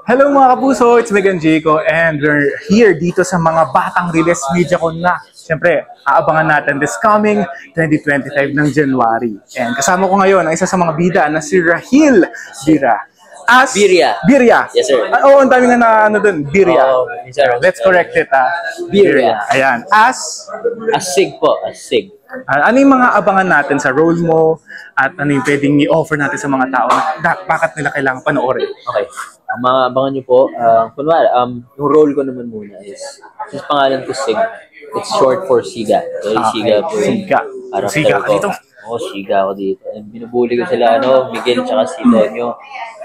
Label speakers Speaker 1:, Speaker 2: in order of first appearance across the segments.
Speaker 1: Hello mga kapuso, it's Megan Jaco and we're here dito sa mga Batang Riles Media Con na. Siyempre, aabangan natin this coming 2025 ng January. And kasama ko ngayon ang isa sa mga bida na si Rahil Bira. Birya.
Speaker 2: Yes, sir.
Speaker 1: Oo, ang dami nga na ano dun, Birya.
Speaker 2: Oh,
Speaker 1: Let's correct it,
Speaker 2: Birya.
Speaker 1: Ayan.
Speaker 2: Asig po, asig.
Speaker 1: Ano yung mga abangan natin sa role mo at ano yung pwedeng i-offer natin sa mga tao na bakit nila kailangan panoorin?
Speaker 2: Okay. Ang mga abangan nyo po, kunwari, yung role ko naman muna is, since pangalan ko Sig, it's short for Siga. Okay, Siga po.
Speaker 1: Siga ka dito.
Speaker 2: Oo, Siga ako dito. And binubuli ko sila, Miguel tsaka si Tonyo.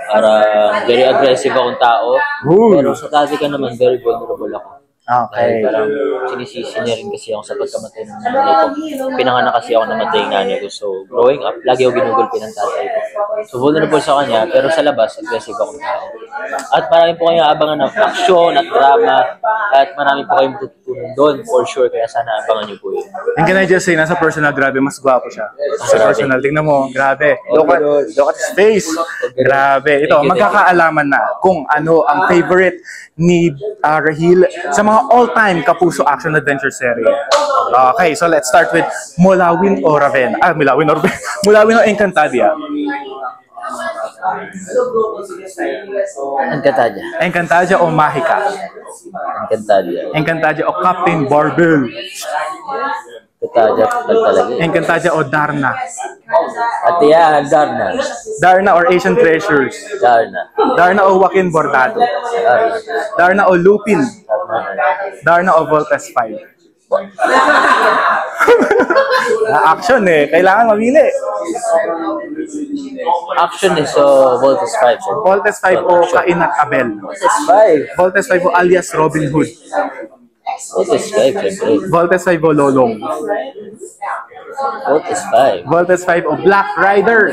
Speaker 2: Para very aggressive akong tao. Pero sa dati ka naman, very vulnerable ako.
Speaker 1: Okay.
Speaker 2: Parang sinisisi niya rin kasi ako sa pagkamatay ng nanay ko. Pinanganak kasi ako namatay ng nanay ko. So, growing up, lagi ako ginugulpi ng tatay ko. So, vulnerable sa kanya, pero sa labas, aggressive akong tao. At marami po kayong abangan ng action at drama. At marami po kayong matututunan doon, for sure. Kaya sana abangan niyo po yun.
Speaker 1: And can I just say, nasa personal, grabe, mas gwapo siya. Sa personal, tingnan mo, grabe. Look at his face. Grabe. Ito, magkakaalaman na kung ano ang favorite ni Rahil sa mga all-time Kapuso action adventure series. Okay, so let's start with Mulawin o Raven. Mulawin o Encantadia. Encantadia o Mahika. Encantadia o Captain Barbell. Encantadia o Darna. Darna or Asian Treasures. Darna o Joaquin Bordado. Darna o Lupin. Darna o Voltes 5. Action kailangan mamili.
Speaker 2: Action Voltes 5.
Speaker 1: Voltes 5 o Cain at Abel. Voltes 5 o alias Robin Hood. Voltes 5 o Lolong. Voltes 5 o Black Rider.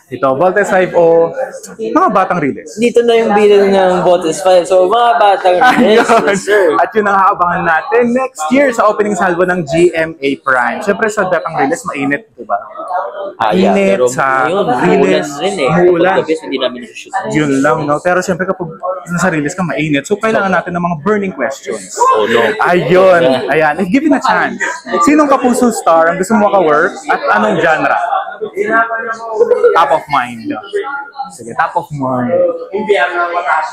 Speaker 1: Ito, Voltes 5 o mga Batang Riles.
Speaker 2: Dito na yung bilang ng Voltes 5. So, mga Batang Riles. Yes, sir.
Speaker 1: At yun ang aabangan natin next year sa opening salvo ng GMA Prime. Siyempre sa Batang Riles, mainit, diba? Mainit sa Riles, muulan. Yun lang, no? Pero siyempre kapag nasa Riles ka, mainit. So, kailangan natin ng mga burning questions.
Speaker 2: Oh, no.
Speaker 1: Ayun. Ayan. If given a chance, sinong Kapuso star ang gusto mo ka-work at anong genre? Top of mind. Sige, top of mind.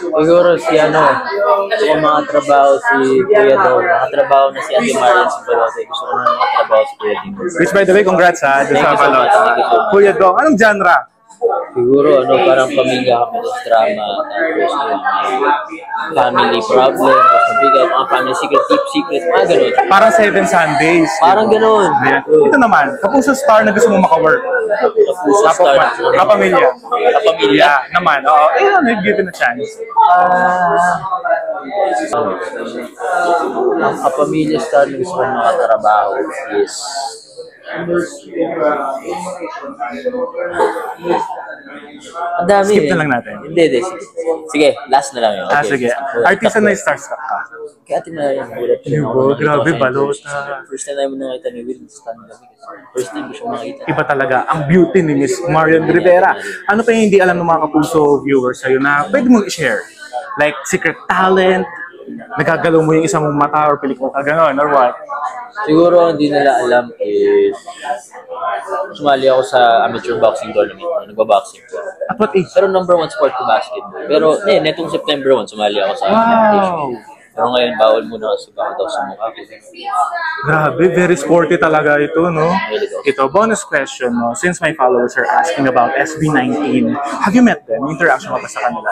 Speaker 2: Siguro si gusto ko mga trabaho si Kuya Dol. Nakatrabaho na si Ate Marian sa Balote. Gusto ko na nakatrabaho si Kuya Dol.
Speaker 1: Which by the way, congrats sa Balote. Kuya Dol, anong genre?
Speaker 2: Siguro, parang pamilya kami ng drama, tapos family problem, tapos mabigat, mga family secret, mga ganun.
Speaker 1: Parang Seven Sundays.
Speaker 2: Parang ganun.
Speaker 1: Ito naman, Kapuso star na gusto mo maka-work.
Speaker 2: Kapuso star.
Speaker 1: Kapamilya.
Speaker 2: Kapamilya?
Speaker 1: Naman, oo. If given a chance.
Speaker 2: Ang kapamilya star na gusto ko makatrabaho is ang dami.
Speaker 1: Skip na lang natin.
Speaker 2: Hindi. Sige, last na lang yun. Okay.
Speaker 1: Sige. Artista na starstruck ka.
Speaker 2: Kaya Ate Marian, gulat yun.
Speaker 1: Grabe, balot.
Speaker 2: First time namin nakita ni Will, first time ko siya makita.
Speaker 1: Iba talaga ang beauty ni Miss Marian Rivera. Ano pa yung hindi alam ng mga Kapuso viewers sa'yo na pwede mong i-share? Like, secret talent, nagagalaw mo yung isang mata or pelikula, gano'n, or what?
Speaker 2: Siguro hindi nila alam is sumali ako sa amateur boxing tournament. Nagba-boxing ko.
Speaker 1: At what age?
Speaker 2: Pero number 1 sport ko basketball. Pero netong September 1 sumali ako sa competition. Pero ngayon bawal muna kasi baka daw sumuka ko.
Speaker 1: Grabe, very sporty talaga ito, no? Ito, bonus question, no? Since my followers are asking about SB19, have you met them? Interaction ka pa sa kanila?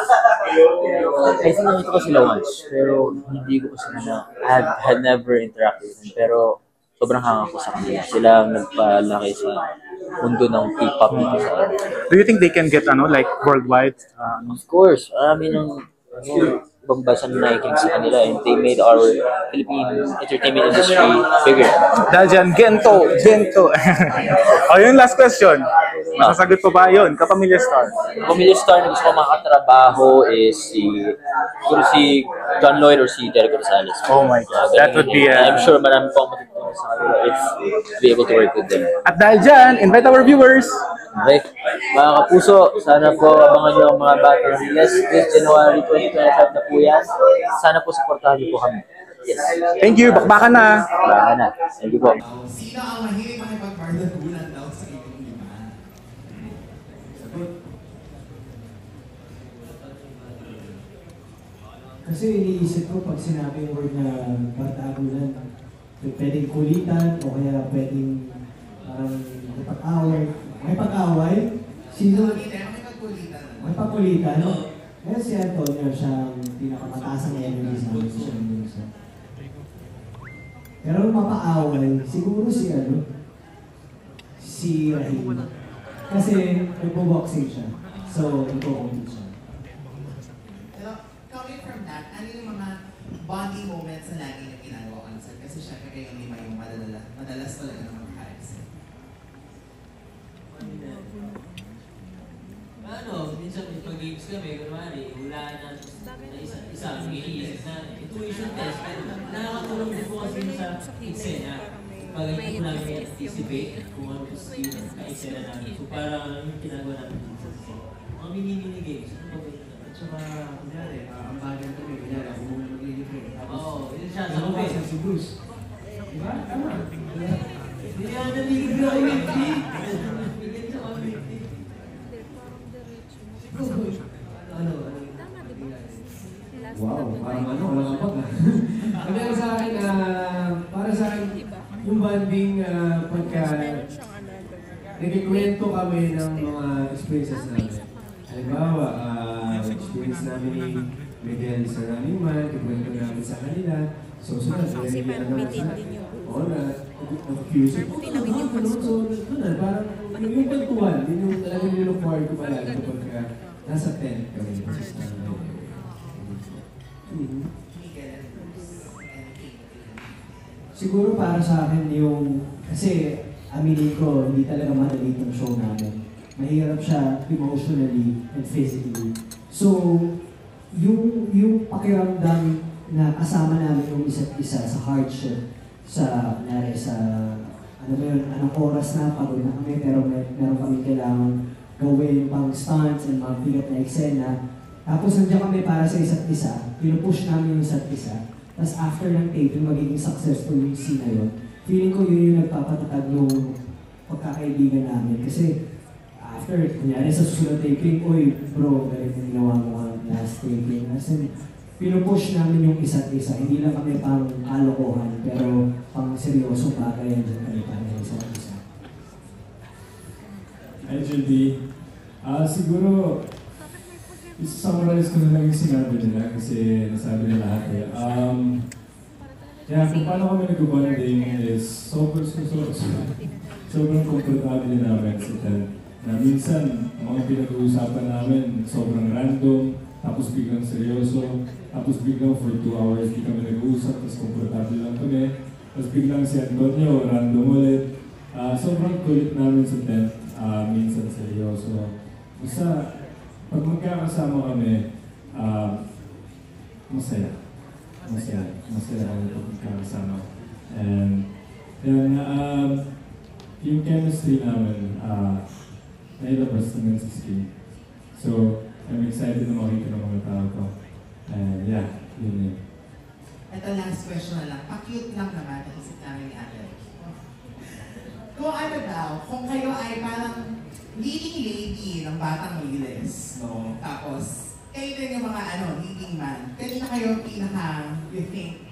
Speaker 2: I think nakita ko sila once, pero hindi ko sila had never interacted with them. Pero sobrang hanga ko sa kanila. Sila ang nagpalaki sa mundo ng K-pop dito sa akin.
Speaker 1: Do you think they can get, like, worldwide?
Speaker 2: Of course. Marami ng ibang bansa na nakikinig sa kanila and they made our Philippine entertainment industry bigger.
Speaker 1: Dahil dyan, Gento. Yun, last question. Masasagot pa ba yun? Kapamilya star.
Speaker 2: Kapamilya star na gusto ko makatrabaho is si John Lloyd or si Derek Rosales.
Speaker 1: Oh my God. That would be
Speaker 2: I'm sure marami pang matutunan sa kanila if to be able to work with them.
Speaker 1: At dahil dyan, invite our viewers.
Speaker 2: Okay, mga kapuso, sana po abangan nyo ang mga battle release this January 2025 na po yan. Sana po supportahan niyo po kami. Yes.
Speaker 1: Thank you, bakbakan na.
Speaker 2: Baka na. Thank you po.
Speaker 3: Sino ang mahilig makipagbardagulan daw sa inyong lima? Sagot.
Speaker 4: Kasi iniisip ko pag sinabi yung word na bardagulan, pwedeng kulitan o kaya pwedeng parang may pag-away. Sino?
Speaker 3: Makipagkulitan.
Speaker 4: May pagkulitan. Kaya si Antonio siyang pinakamataas ang energy sa amin. Siya yung isa. Pero mapaaway, siguro si Rahim. Kasi nagbo-boxing siya. So, nagpo-compete siya.
Speaker 3: Pero coming from that, ano yung mga bonding moments na lagi na ginagawa ka sir? Kasi syempre kayong lima yung madalas talaga ng mga characters.
Speaker 5: Minsan pag games kami, kunwari, wala na isa, iniisip na intuition test, pero nakakatulong din po kasi sa eksena. Pag hindi po namin anticipate kung ano po yung ka-eksena namin. So parang yung ginagawa namin minsan po, mga mini-mini games, ano ba ito naman?
Speaker 4: At saka, kunyari, ang bagay kami, kunyari, ako muna mag-i-libre.
Speaker 5: Oo, yun siya sa
Speaker 4: Ako
Speaker 5: kapit.
Speaker 4: si Bruce. Diba? Tama.
Speaker 5: Hindi yan naliligro kay Whitby. Bigyan siya kay Whitby.
Speaker 4: Wow, parang wala kapag Kaya sa akin, para sa akin, yung bonding pagka nagkikwento kami ng mga experiences namin. Halimbawa, experience namin ni Miguel sa Running Man, kikwento namin sa kanila. So, very oo na, nag-curious. So, doon na, parang yung kwentuhan, yun yung talagang nilook forward ko palagi kapag nasa tent kami. Siguro para sa akin yung, kasi aminin ko, hindi talaga madali itong show namin. Mahirap siya emotionally and physically. So, yung pakiramdam na kasama namin yung isa't isa sa hardship, sa ano ba yun, anong oras na, pagod na kami, pero meron kami kailangan gawin pang stunts and mga bigat na eksena. Tapos nandiyan kami para sa isa't isa, pinupush namin yung isa't isa. Tapos after ng taping, magiging successful yung scene na yun. Feeling ko yun yung nagpapatatag ng pagkakaibigan namin. Kasi after, kunyari sa susunod taping, uy bro, galing na ginawa mo ang last taping. As in, pinupush namin yung isa't isa. Hindi lang kami pang kalokohan, pero pang seryosong bagay yan dyan kami para sa isa't isa.
Speaker 6: Hi, JD. Siguro, summarize ko na lang yung sinabi nila kasi nasabi na lahat eh. Kung paano kami nag-bonding is sobrang komportable namin sa tent. Na minsan, mga pinag-uusapan namin sobrang random, tapos biglang seryoso, tapos biglang for 2 hours di kami nag-uusap, tapos komportable lang kami. Tapos biglang si Antonio, random ulit. Sobrang kulit namin sa tent, minsan seryoso. Basta, pag magkakasama kami, masaya. Masaya kami pag magkakasama. And then, yung chemistry namin, nailabas naman sa screen. So, I'm excited na makita ng mga tao ko. And yeah, yun yun.
Speaker 3: Ito last question na lang. Pa-cute lang naman, naisip namin ni Ate. Kung ano daw, kung kayo ay parang leading lady ng Batang Liles, no? Tapos, kayo din yung mga leading man. Kanina kayo you think,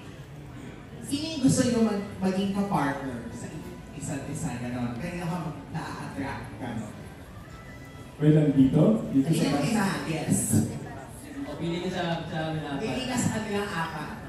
Speaker 3: sino yung gusto nyo maging ka-partner sa isa't isa, gano'n? Kanina ka na-attract, gano'n?
Speaker 6: Wait lang dito? Dito sa
Speaker 3: Ayun,
Speaker 6: bus?
Speaker 3: yes.
Speaker 5: O, pili ka sa amin apat.
Speaker 3: Pili ka sa kanilang apat.